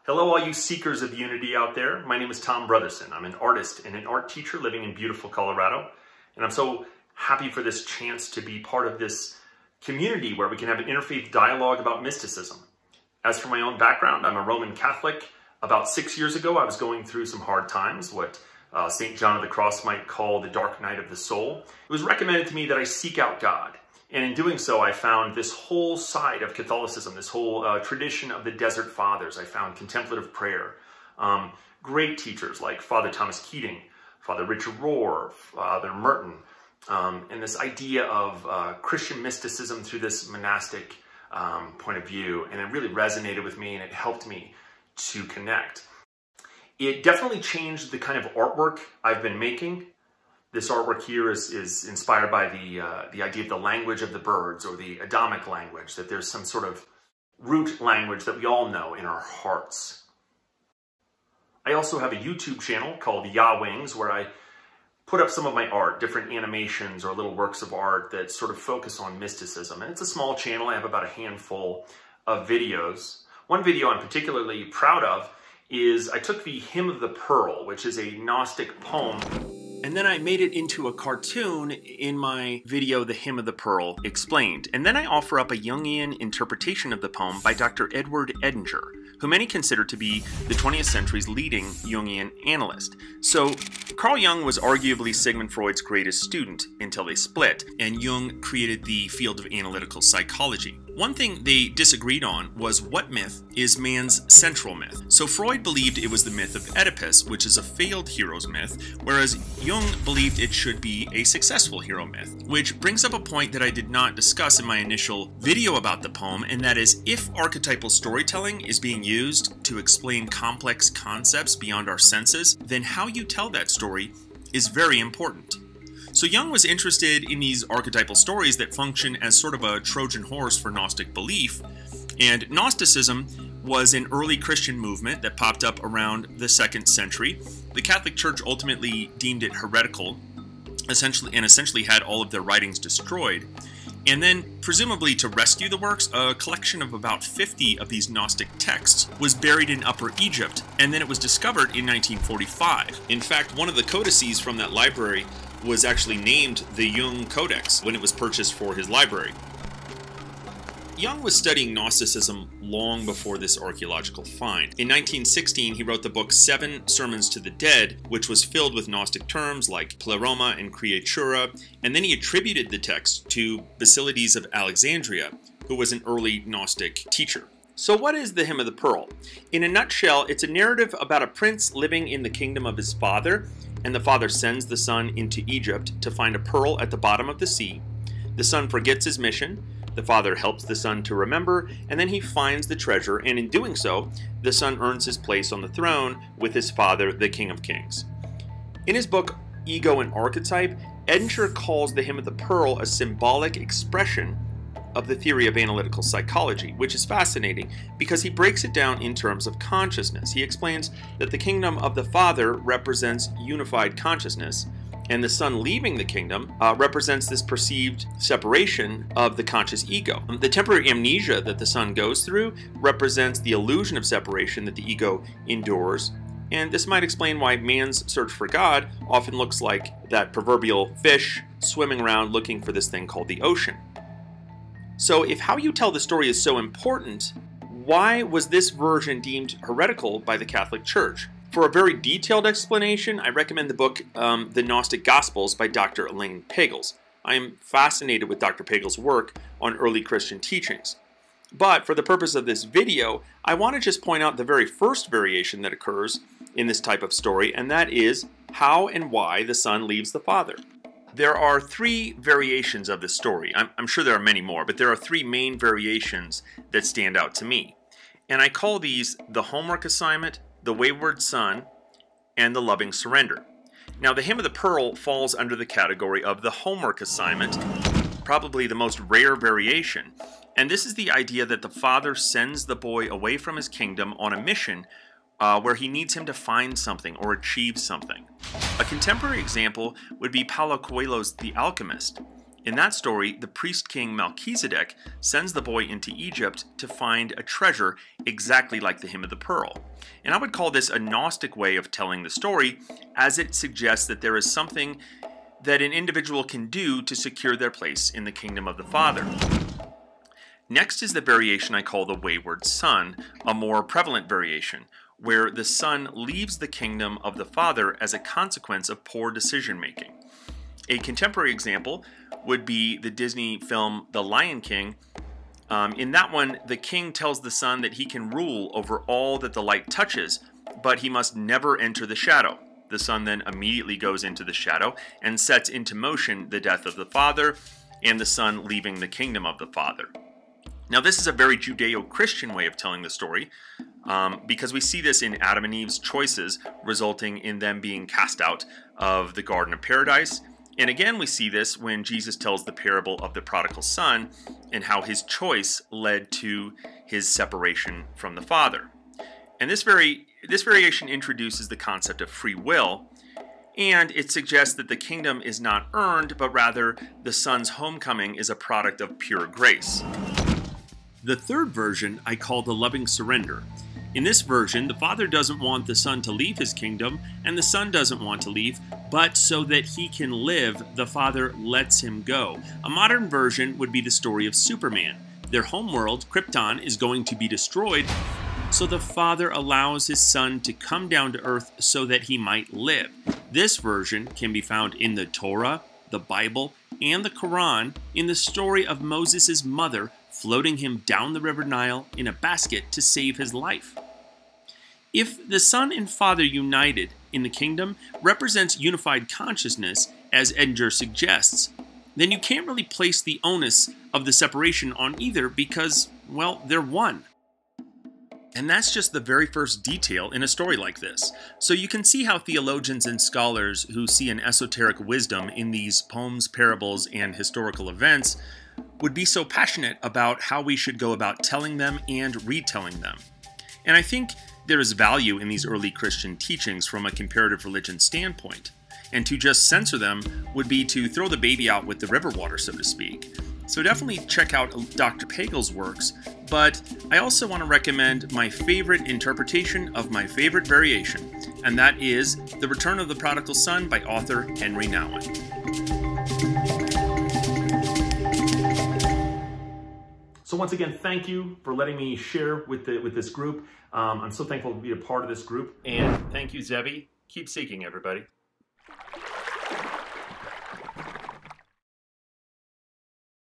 Hello all you seekers of unity out there. My name is Brotherson. I'm an artist and an art teacher living in beautiful Colorado. And I'm so happy for this chance to be part of this community where we can have an interfaith dialogue about mysticism. As for my own background, I'm a Roman Catholic. About 6 years ago, I was going through some hard times, what St. John of the Cross might call the dark night of the soul. It was recommended to me that I seek out God. And in doing so, I found this whole side of Catholicism, this whole tradition of the Desert Fathers. I found contemplative prayer. Great teachers like Father Thomas Keating, Father Richard Rohr, Father Merton, and this idea of Christian mysticism through this monastic point of view. And it really resonated with me and it helped me to connect. It definitely changed the kind of artwork I've been making. This artwork here is inspired by the idea of the language of the birds, or the Adamic language, that there's some sort of root language that we all know in our hearts. I also have a YouTube channel called Yahwings, where I put up some of my art, different animations or little works of art that sort of focus on mysticism. And it's a small channel. I have about a handful of videos. One video I'm particularly proud of is I took the Hymn of the Pearl, which is a Gnostic poem, and then I made it into a cartoon in my video, The Hymn of the Pearl Explained. And then I offer up a Jungian interpretation of the poem by Dr. Edward Edinger, who many consider to be the 20th century's leading Jungian analyst. So Carl Jung was arguably Sigmund Freud's greatest student until they split, and Jung created the field of analytical psychology. One thing they disagreed on was what myth is man's central myth. So Freud believed it was the myth of Oedipus, which is a failed hero's myth, whereas Jung believed it should be a successful hero myth. Which brings up a point that I did not discuss in my initial video about the poem, and that is, if archetypal storytelling is being used to explain complex concepts beyond our senses, then how you tell that story is very important. So Jung was interested in these archetypal stories that function as sort of a Trojan horse for Gnostic belief, and Gnosticism was an early Christian movement that popped up around the 2nd century. The Catholic Church ultimately deemed it heretical, essentially had all of their writings destroyed. And then, presumably to rescue the works, a collection of about 50 of these Gnostic texts was buried in Upper Egypt, and then it was discovered in 1945. In fact, one of the codices from that library was actually named the Jung Codex when it was purchased for his library. Jung was studying Gnosticism long before this archaeological find. In 1916, he wrote the book 7 Sermons to the Dead, which was filled with Gnostic terms like pleroma and creatura, and then he attributed the text to Basilides of Alexandria, who was an early Gnostic teacher. So what is the Hymn of the Pearl? In a nutshell, it's a narrative about a prince living in the kingdom of his father, and the father sends the son into Egypt to find a pearl at the bottom of the sea. The son forgets his mission. The father helps the son to remember, and then he finds the treasure, and in doing so, the son earns his place on the throne with his father, the King of Kings. In his book, Ego and Archetype, Edinger calls the Hymn of the Pearl a symbolic expression of the theory of analytical psychology, which is fascinating because he breaks it down in terms of consciousness. He explains that the kingdom of the Father represents unified consciousness, and the Son leaving the kingdom represents this perceived separation of the conscious ego. The temporary amnesia that the Son goes through represents the illusion of separation that the ego endures, and this might explain why man's search for God often looks like that proverbial fish swimming around looking for this thing called the ocean. So if how you tell the story is so important, why was this version deemed heretical by the Catholic Church? For a very detailed explanation, I recommend the book The Gnostic Gospels by Dr. Elaine Pagels. I am fascinated with Dr. Pagels' work on early Christian teachings. But for the purpose of this video, I want to just point out the very first variation that occurs in this type of story, and that is how and why the son leaves the father. There are 3 variations of this story. I'm sure there are many more, but there are 3 main variations that stand out to me. And I call these the homework assignment, the Wayward Sun, and the loving surrender. Now, the Hymn of the Pearl falls under the category of the homework assignment, probably the most rare variation. And this is the idea that the father sends the boy away from his kingdom on a mission where he needs him to find something or achieve something. A contemporary example would be Paulo Coelho's The Alchemist. In that story, the priest king Melchizedek sends the boy into Egypt to find a treasure exactly like the Hymn of the Pearl. And I would call this a Gnostic way of telling the story, as it suggests that there is something that an individual can do to secure their place in the kingdom of the Father. Next is the variation I call the Wayward Sun, a more prevalent variation, where the son leaves the kingdom of the Father as a consequence of poor decision making. A contemporary example would be the Disney film The Lion King. In that one, the king tells the son that he can rule over all that the light touches, but he must never enter the shadow. The son then immediately goes into the shadow and sets into motion the death of the father and the son leaving the kingdom of the Father. Now, this is a very Judeo-Christian way of telling the story, because we see this in Adam and Eve's choices, resulting in them being cast out of the Garden of Paradise. And again, we see this when Jesus tells the parable of the prodigal son and how his choice led to his separation from the Father. And this variation introduces the concept of free will, and it suggests that the kingdom is not earned, but rather the son's homecoming is a product of pure grace. The third version I call the loving surrender. In this version, the father doesn't want the son to leave his kingdom, and the son doesn't want to leave, but so that he can live, the father lets him go. A modern version would be the story of Superman. Their homeworld, Krypton, is going to be destroyed, so the father allows his son to come down to earth so that he might live. This version can be found in the Torah, the Bible, and the Quran in the story of Moses' mother floating him down the river Nile in a basket to save his life. If the son and father united in the kingdom represents unified consciousness, as Edgar suggests, then you can't really place the onus of the separation on either because, well, they're one. And that's just the very first detail in a story like this. So you can see how theologians and scholars who see an esoteric wisdom in these poems, parables, and historical events would be so passionate about how we should go about telling them and retelling them. And I think there is value in these early Christian teachings from a comparative religion standpoint. And to just censor them would be to throw the baby out with the river water, so to speak. So definitely check out Dr. Pagel's works, but I also want to recommend my favorite interpretation of my favorite variation, and that is The Return of the Prodigal Son by author Henry Nouwen. So once again, thank you for letting me share with this group. I'm so thankful to be a part of this group. And thank you, Zebby. Keep seeking, everybody.